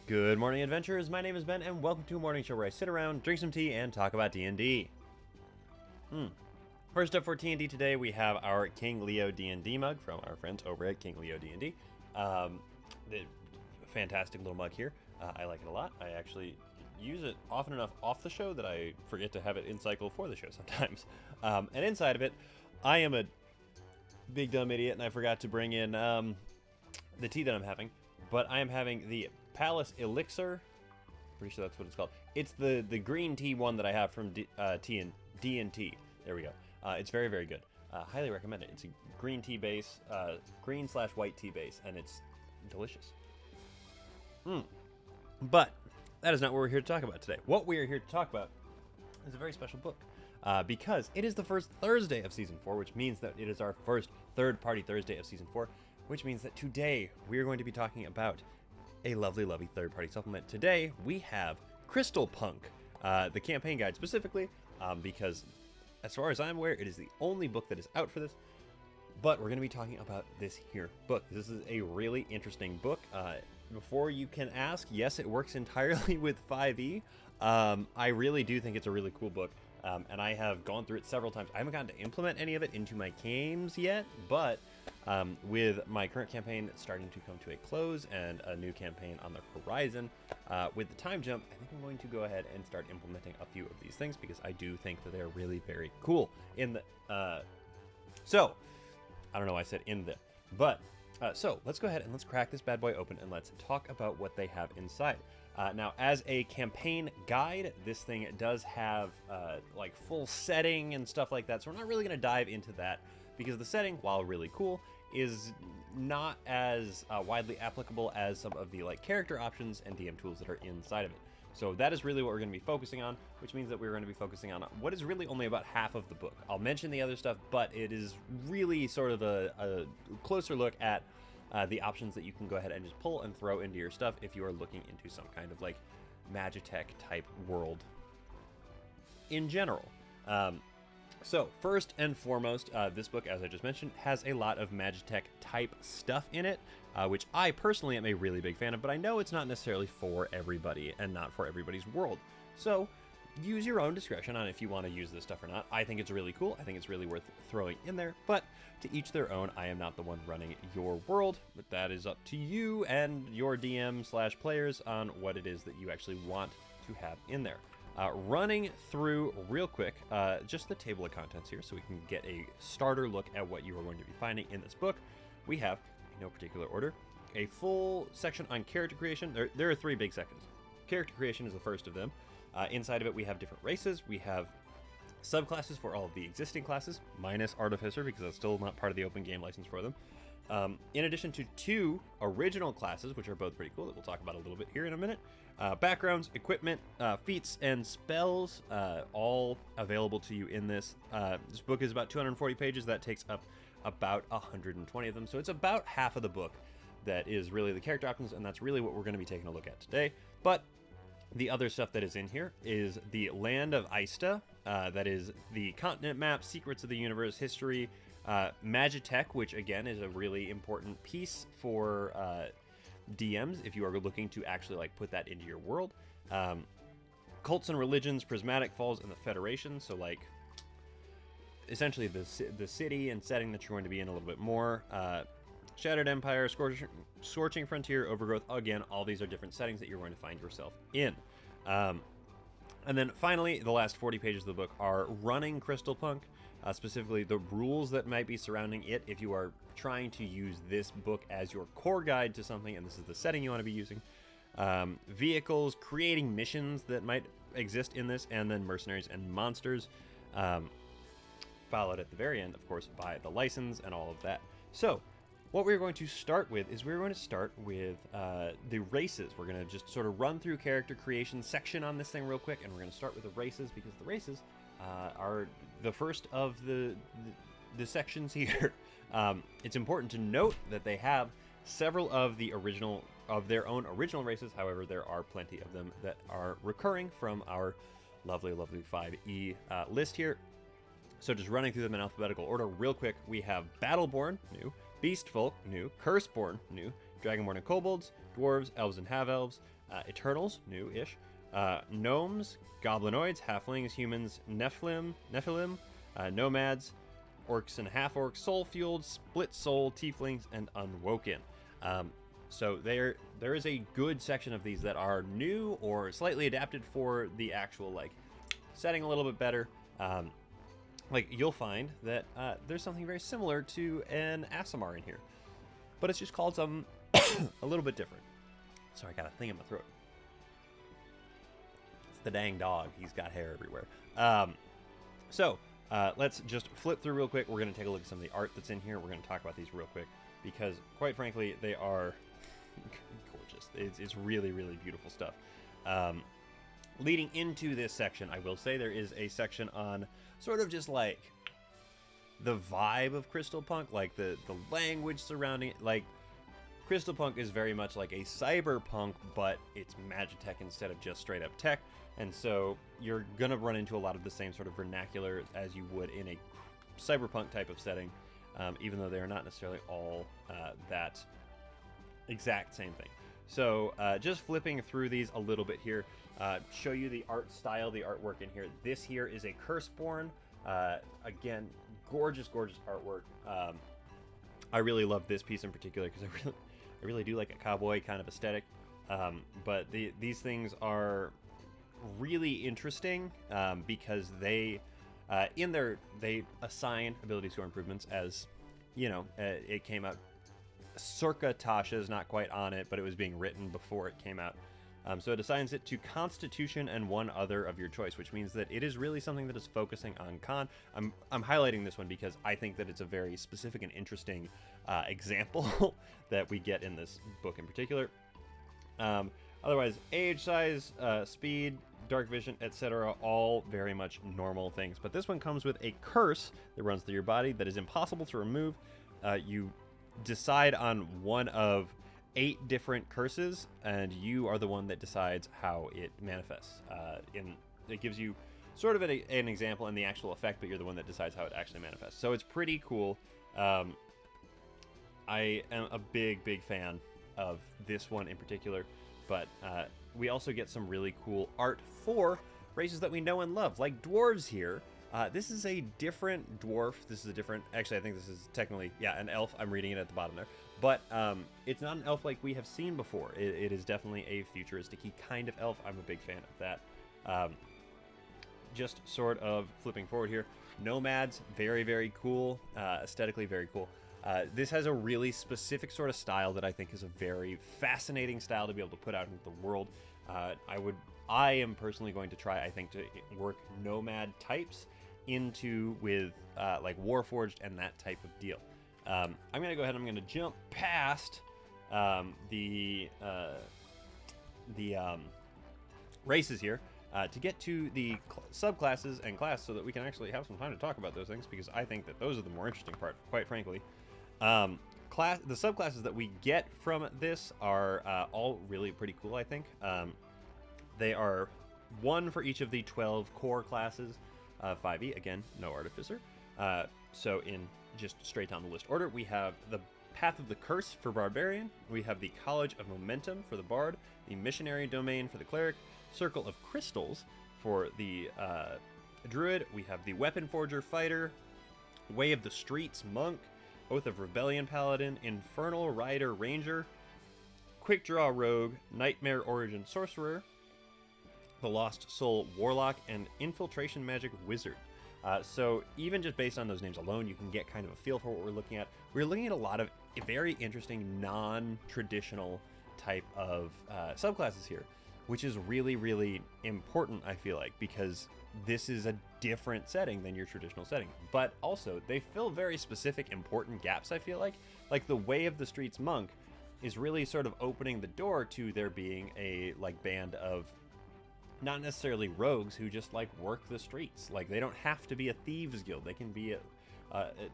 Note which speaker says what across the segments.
Speaker 1: Good morning, adventurers. My name is Ben, and welcome to a morning show where I sit around, drink some tea, and talk about D&D. First up for T&D today, we have our King Leo D&D mug from our friends over at King Leo D&D. The fantastic little mug here. I like it a lot. I actually use it often enough off the show that I forget to have it in cycle for the show sometimes. And inside of it, I am a big dumb idiot, and I forgot to bring in the tea that I'm having. But I am having the Palace Elixir. Pretty sure that's what it's called. It's the green tea one that I have from D&T. There we go. It's very, very good. Highly recommend it. It's a green tea base, green/white tea base, and it's delicious. But that is not what we're here to talk about today. What we are here to talk about is a very special book. Because it is the first Thursday of Season 4, which means that it is our first third-party Thursday of Season 4, which means that today we are going to be talking about a lovely, lovely third-party supplement. Today we have Crystalpunk, the campaign guide specifically, because as far as I'm aware, it is the only book that is out for this. But we're going to be talking about this here book. This is a really interesting book. Before you can ask, yes, it works entirely with 5e. I really do think it's a really cool book. And I have gone through it several times. I haven't gotten to implement any of it into my games yet, but with my current campaign starting to come to a close and a new campaign on the horizon, with the time jump, I think I'm going to go ahead and start implementing a few of these things because I do think that they're really very cool. So, I don't know why I said in the, but, so let's go ahead and let's crack this bad boy open and let's talk about what they have inside. Now, as a campaign guide, this thing does have like full setting and stuff like that, so we're not really going to dive into that because the setting, while really cool, is not as widely applicable as some of the like character options and DM tools that are inside of it. So that is really what we're going to be focusing on, which means that we're going to be focusing on what is really only about half of the book. I'll mention the other stuff, but it is really sort of a closer look at the options that you can go ahead and just pull and throw into your stuff if you are looking into some kind of like Magitech type world in general. So first and foremost, this book, as I just mentioned, has a lot of Magitech type stuff in it, which I personally am a really big fan of, but I know it's not necessarily for everybody and not for everybody's world. So use your own discretion on if you want to use this stuff or not. I think it's really cool. I think it's really worth throwing in there, but to each their own. I am not the one running your world, but that is up to you and your DM/players on what it is that you actually want to have in there. Running through real quick, just the table of contents here so we can get a starter look at what you are going to be finding in this book. We have, in no particular order, a full section on character creation. There are three big sections. Character creation is the first of them. Inside of it, we have different races. We have subclasses for all of the existing classes, minus Artificer, because that's still not part of the open game license for them. In addition to two original classes, which are both pretty cool, that we'll talk about a little bit here in a minute. Backgrounds, equipment, feats, and spells, all available to you in this. This book is about 240 pages. That takes up about 120 of them. So it's about half of the book that is really the character options, and that's really what we're going to be taking a look at today. But the other stuff that is in here is the Land of Ista, that is the continent map, secrets of the universe, history, Magitech, which again is a really important piece for DMs if you are looking to actually like put that into your world. Cults and religions, prismatic falls, and the Federation. So like essentially the city and setting that you're going to be in a little bit more. Shattered Empire, Scorching Frontier, Overgrowth. Again, all these are different settings that you're going to find yourself in. And then finally, the last 40 pages of the book are running Crystalpunk, specifically the rules that might be surrounding it if you are trying to use this book as your core guide to something, and this is the setting you want to be using. Vehicles, creating missions that might exist in this, and then mercenaries and monsters. Followed at the very end, of course, by the license and all of that. So what we're going to start with is we're going to start with the races. We're going to just sort of run through character creation section on this thing real quick, and we're going to start with the races because the races are the first of the sections here. It's important to note that they have several of their own original races. However, there are plenty of them that are recurring from our lovely 5e list here. So just running through them in alphabetical order real quick, we have Battleborn, new, Beastfolk, new, Curseborn, new, Dragonborn and Kobolds, Dwarves, Elves and Half-Elves, Eternals, new-ish. Gnomes, goblinoids, halflings, humans, Nephilim, nomads, orcs and half-orcs, soul-fueled, split soul, tieflings, and unwoken. So there is a good section of these that are new or slightly adapted for the actual like setting a little bit better. Like you'll find that there's something very similar to an Aasimar in here, but it's just called something a little bit different. Sorry, I got a thing in my throat. It's the dang dog. He's got hair everywhere. So let's just flip through real quick. We're going to take a look at some of the art that's in here. We're going to talk about these real quick because, quite frankly, they are gorgeous. It's really, really beautiful stuff. Leading into this section, I will say there is a section on sort of just like the vibe of Crystalpunk, like the language surrounding it. Like Crystalpunk is very much like a cyberpunk, but it's Magitech instead of just straight up tech. And so you're going to run into a lot of the same sort of vernacular as you would in a cyberpunk type of setting, even though they are not necessarily all that exact same thing. So just flipping through these a little bit here, show you the art style, the artwork in here. This here is a Curseborn. Again, gorgeous, gorgeous artwork. I really love this piece in particular because I really do like a cowboy kind of aesthetic. But these things are really interesting because they assign ability score improvements as, you know, it came out circa Tasha's, not quite on it, but it was being written before it came out. So it assigns it to Constitution and one other of your choice, which means that it is really something that is focusing on con. I'm highlighting this one because I think that it's a very specific and interesting example that we get in this book in particular. Otherwise, age, size, speed, dark vision, etc., all very much normal things. But this one comes with a curse that runs through your body that is impossible to remove. You decide on one of 8 different curses, and you are the one that decides how it manifests. It gives you sort of an example and the actual effect, but you're the one that decides how it actually manifests. So it's pretty cool. I am a big fan of this one in particular, but we also get some really cool art for races that we know and love, like dwarves here. This is a different dwarf. This is a different... Actually, I think this is technically... Yeah, an elf. I'm reading it at the bottom there. But it's not an elf like we have seen before. It is definitely a futuristic-y kind of elf. I'm a big fan of that. Just sort of flipping forward here. Nomads, very, very cool. Aesthetically, very cool. This has a really specific sort of style that I think is a very fascinating style to be able to put out into the world. I am personally going to try, I think, to work nomad types into with like Warforged and that type of deal. I'm going to go ahead and I'm going to jump past the races here to get to the subclasses and class so that we can actually have some time to talk about those things, because I think that those are the more interesting part, quite frankly. The subclasses that we get from this are all really pretty cool, I think. They are one for each of the 12 core classes. 5e, again, no artificer. So in just straight down the list order, we have the Path of the Curse for Barbarian. We have the College of Momentum for the Bard, the Missionary Domain for the Cleric, Circle of Crystals for the Druid. We have the Weapon Forger Fighter, Way of the Streets Monk, Oath of Rebellion Paladin, Infernal Rider Ranger, Quick Draw Rogue, Nightmare Origin Sorcerer, the Lost Soul Warlock, and Infiltration Magic Wizard. So even just based on those names alone, you can get kind of a feel for what we're looking at. We're looking at a lot of very interesting non-traditional type of subclasses here, which is really, really important, I feel like, because this is a different setting than your traditional setting. But also, they fill very specific, important gaps, I feel like. Like the Way of the Streets Monk is really sort of opening the door to there being a like band of not necessarily rogues who just like work the streets. Like they don't have to be a thieves guild. They can be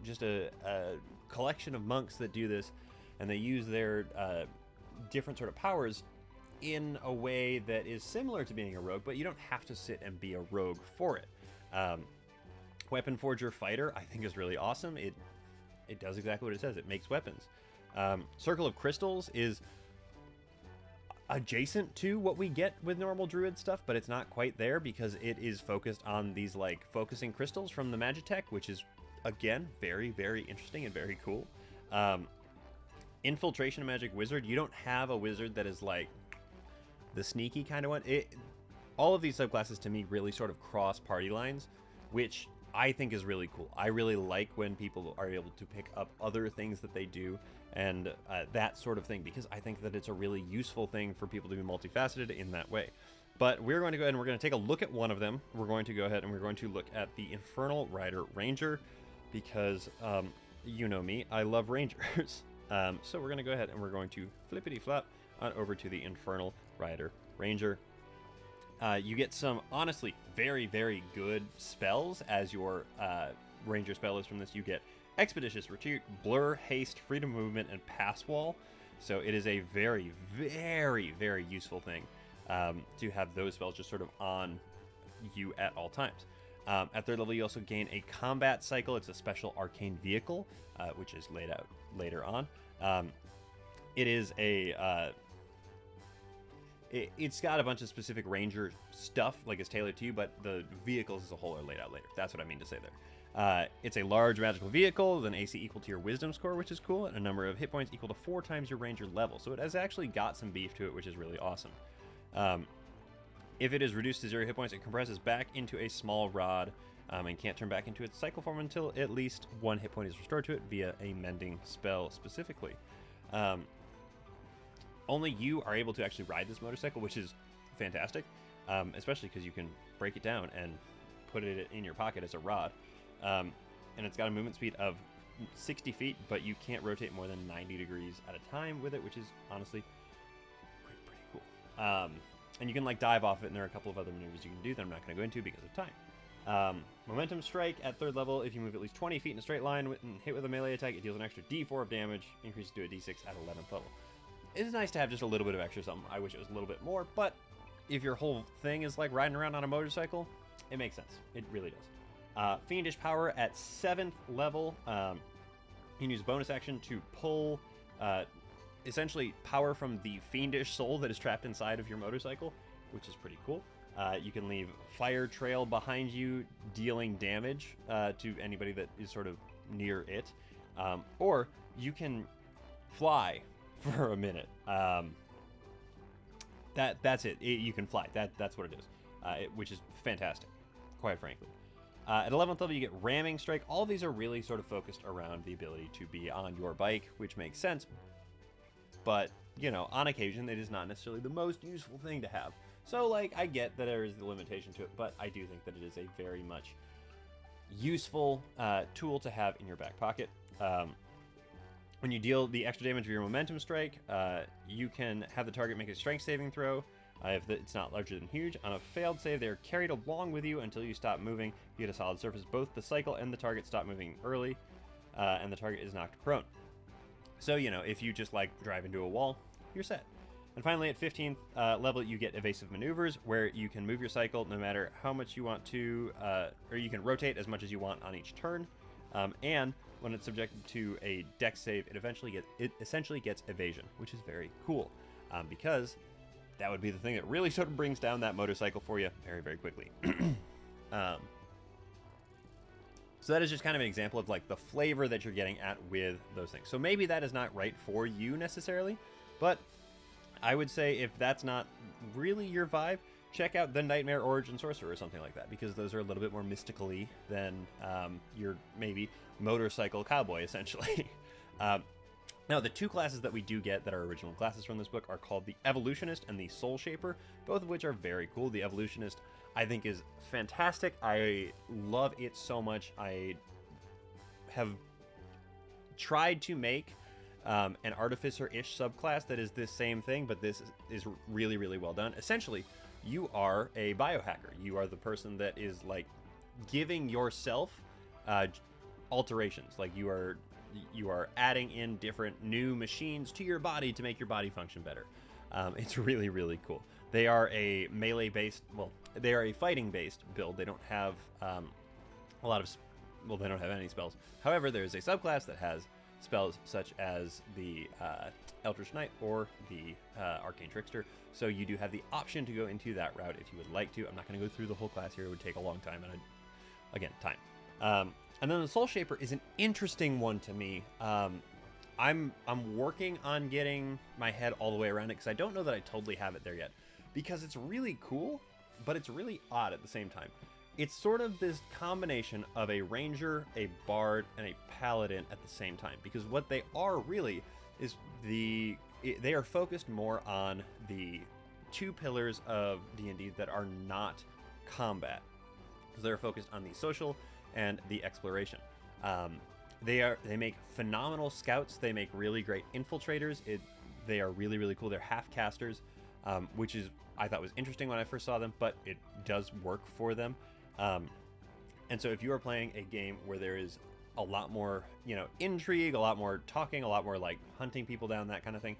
Speaker 1: just a collection of monks that do this, and they use their different sort of powers in a way that is similar to being a rogue, but you don't have to sit and be a rogue for it. Weapon Forger Fighter, I think, is really awesome. It does exactly what it says. It makes weapons. Circle of Crystals is adjacent to what we get with normal druid stuff, but it's not quite there because it is focused on these like focusing crystals from the Magitech, which is again very, very interesting and very cool. Infiltration magic wizard, you don't have a wizard that is like the sneaky kind of one. All of these subclasses to me really sort of cross party lines, which I think is really cool. I really like when people are able to pick up other things that they do and that sort of thing, because I think that it's a really useful thing for people to be multifaceted in that way. But we're going to go ahead and we're going to take a look at one of them. We're going to go ahead and we're going to look at the Infernal Rider Ranger, because you know me, I love Rangers. So we're going to go ahead and we're going to flippity-flop on over to the Infernal Rider Ranger. You get some, honestly, very, very good spells as your Ranger spell is from this. You get Expeditious Retreat, Blur, Haste, Freedom of Movement, and Pass Wall. So it is a very, very, very useful thing to have those spells just sort of on you at all times. At 3rd level, you also gain a combat cycle. It's a special arcane vehicle, which is laid out later on. It is a... It's got a bunch of specific ranger stuff, like it's tailored to you, but the vehicles as a whole are laid out later. That's what I mean to say there. It's a large magical vehicle with an AC equal to your wisdom score, which is cool, and a number of hit points equal to 4 times your ranger level. So it has actually got some beef to it, which is really awesome. If it is reduced to 0 hit points, it compresses back into a small rod and can't turn back into its cycle form until at least 1 hit point is restored to it via a mending spell specifically. Only you are able to actually ride this motorcycle, which is fantastic, especially because you can break it down and put it in your pocket as a rod. And it's got a movement speed of 60 feet, but you can't rotate more than 90 degrees at a time with it, which is honestly pretty cool. And you can like dive off it, and there are a couple of other maneuvers you can do that I'm not going to go into because of time. Momentum Strike at 3rd level. If you move at least 20 feet in a straight line and hit with a melee attack, it deals an extra D4 of damage, increases to a D6 at 11th level. It is nice to have just a little bit of extra something. I wish it was a little bit more, but if your whole thing is like riding around on a motorcycle, it makes sense. It really does. Fiendish Power at 7th level. You can use bonus action to pull essentially power from the fiendish soul that is trapped inside of your motorcycle, which is pretty cool. You can leave fire trail behind you, dealing damage to anybody that is sort of near it. Or you can fly for a minute. That's it. You can fly. That's what it is, which is fantastic, quite frankly. At 11th level, you get Ramming Strike. All of these are really sort of focused around the ability to be on your bike, which makes sense. But, you know, on occasion, it is not necessarily the most useful thing to have. So, like, I get that there is the limitation to it, but I do think that it is a very much useful tool to have in your back pocket. When you deal the extra damage of your Momentum Strike, you can have the target make a strength saving throw. If it's not larger than huge, on a failed save, they are carried along with you until you stop moving. You get a solid surface. Both the cycle and the target stop moving early, and the target is knocked prone. So, you know, if you just, like, drive into a wall, you're set. And finally, at 15th level, you get Evasive Maneuvers, where you can move your cycle no matter how much you want to, or you can rotate as much as you want on each turn. And when it's subjected to a dex save, it essentially gets evasion, which is very cool, because that would be the thing that really sort of brings down that motorcycle for you very, very quickly. So that is just kind of an example of like the flavor that you're getting at with those things. So maybe that is not right for you necessarily, but I would say if that's not really your vibe, check out the Nightmare Origin Sorcerer or something like that, because those are a little bit more mystical-y than your maybe motorcycle cowboy, essentially. Now, the two classes that we do get that are original classes from this book are called the Evolutionist and the Soul Shaper, both of which are very cool. The Evolutionist, I think, is fantastic. I love it so much. I have tried to make an Artificer-ish subclass that is this same thing, but this is really, really well done. Essentially, you are a biohacker. You are the person that is, like, giving yourself alterations. Like, you are adding in different new machines to your body to make your body function better. It's really, really cool. They are a melee-based, well, they are a fighting-based build. They don't have a lot of, well, they don't have any spells. However, there is a subclass that has spells such as the Eldritch Knight or the Arcane Trickster. So you do have the option to go into that route if you would like to. I'm not going to go through the whole class here. It would take a long time, and again, time. And then the Soul Shaper is an interesting one to me. I'm working on getting my head all the way around it because I don't know that I totally have it there yet. Because it's really cool, but it's really odd at the same time. It's sort of this combination of a ranger, a bard, and a paladin at the same time. Because what they are really is they are focused more on the two pillars of D&D that are not combat. So they're focused on the social and the exploration. They make phenomenal scouts. They make really great infiltrators. They are really, really cool. They're half casters, which is I thought was interesting when I first saw them, but it does work for them. And so if you are playing a game where there is a lot more, intrigue, a lot more talking, a lot more like hunting people down, that kind of thing,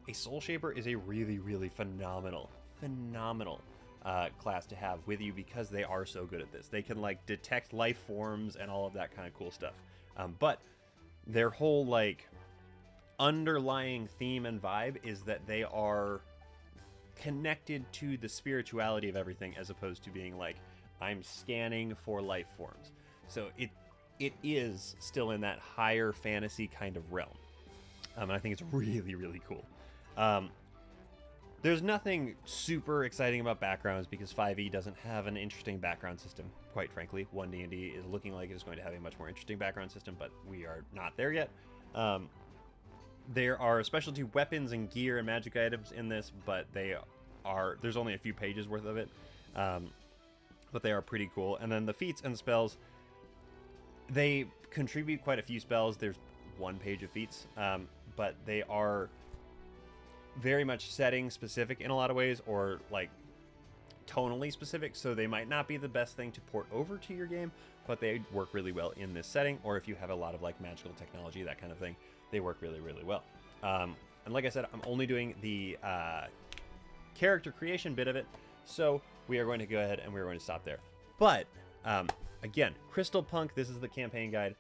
Speaker 1: a Soul Shaper is a really, really phenomenal class to have with you because they are so good at this. They can like detect life forms and all of that kind of cool stuff. But their whole like underlying theme and vibe is that they are connected to the spirituality of everything as opposed to being like, I'm scanning for life forms. So it is still in that higher fantasy kind of realm. And I think it's really, really cool. There's nothing super exciting about backgrounds because 5e doesn't have an interesting background system, quite frankly. 1D&D is looking like it is going to have a much more interesting background system, but we are not there yet. There are specialty weapons and gear and magic items in this, but there's only a few pages worth of it. But they are pretty cool. And then the feats and spells, they contribute quite a few spells. There's one page of feats, but they are very much setting specific in a lot of ways, or like tonally specific, so they might not be the best thing to port over to your game, but they work really well in this setting, or if you have a lot of like magical technology, that kind of thing, they work really, really well. And like I said, I'm only doing the character creation bit of it, so we are going to go ahead and we're going to stop there. But again, Crystalpunk, this is the campaign guide,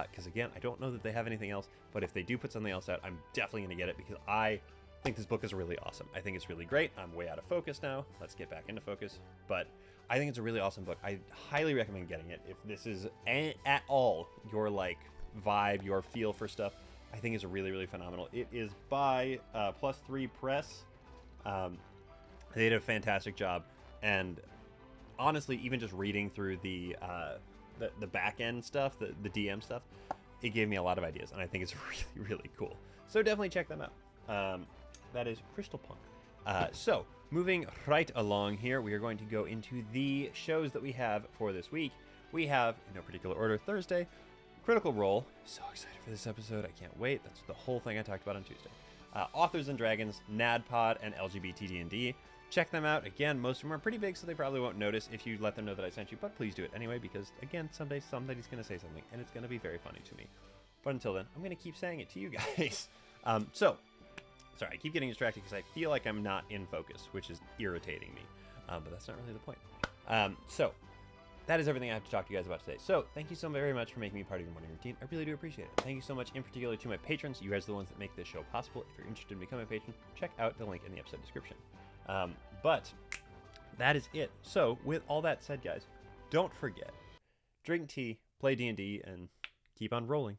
Speaker 1: because again, I don't know that they have anything else, but if they do put something else out, I'm definitely going to get it because I think this book is really awesome. I think it's really great. I'm way out of focus now. Let's get back into focus. But I think it's a really awesome book. I highly recommend getting it. If this is at all your like vibe, your feel for stuff, I think it's really, really phenomenal. It is by +3 Press. They did a fantastic job. And honestly, even just reading through the back end stuff, the DM stuff, it gave me a lot of ideas. And I think it's really, really cool. So definitely check them out. That is Crystalpunk. So, moving right along here, we are going to go into the shows that we have for this week. We have, in no particular order, Thursday, Critical Role. So excited for this episode. I can't wait. That's the whole thing I talked about on Tuesday. Authors and Dragons, NADPOD, and LGBT D&D. Check them out. Again, most of them are pretty big, so they probably won't notice if you let them know that I sent you, but please do it anyway, because, again, someday somebody's going to say something, and it's going to be very funny to me. But until then, I'm going to keep saying it to you guys. Sorry, I keep getting distracted because I feel like I'm not in focus, which is irritating me. But that's not really the point. So, that is everything I have to talk to you guys about today. So, thank you so very much for making me part of your morning routine. I really do appreciate it. Thank you so much in particular to my patrons. You guys are the ones that make this show possible. If you're interested in becoming a patron, check out the link in the episode description. But that is it. So, with all that said, guys, don't forget, drink tea, play D&D, and keep on rolling.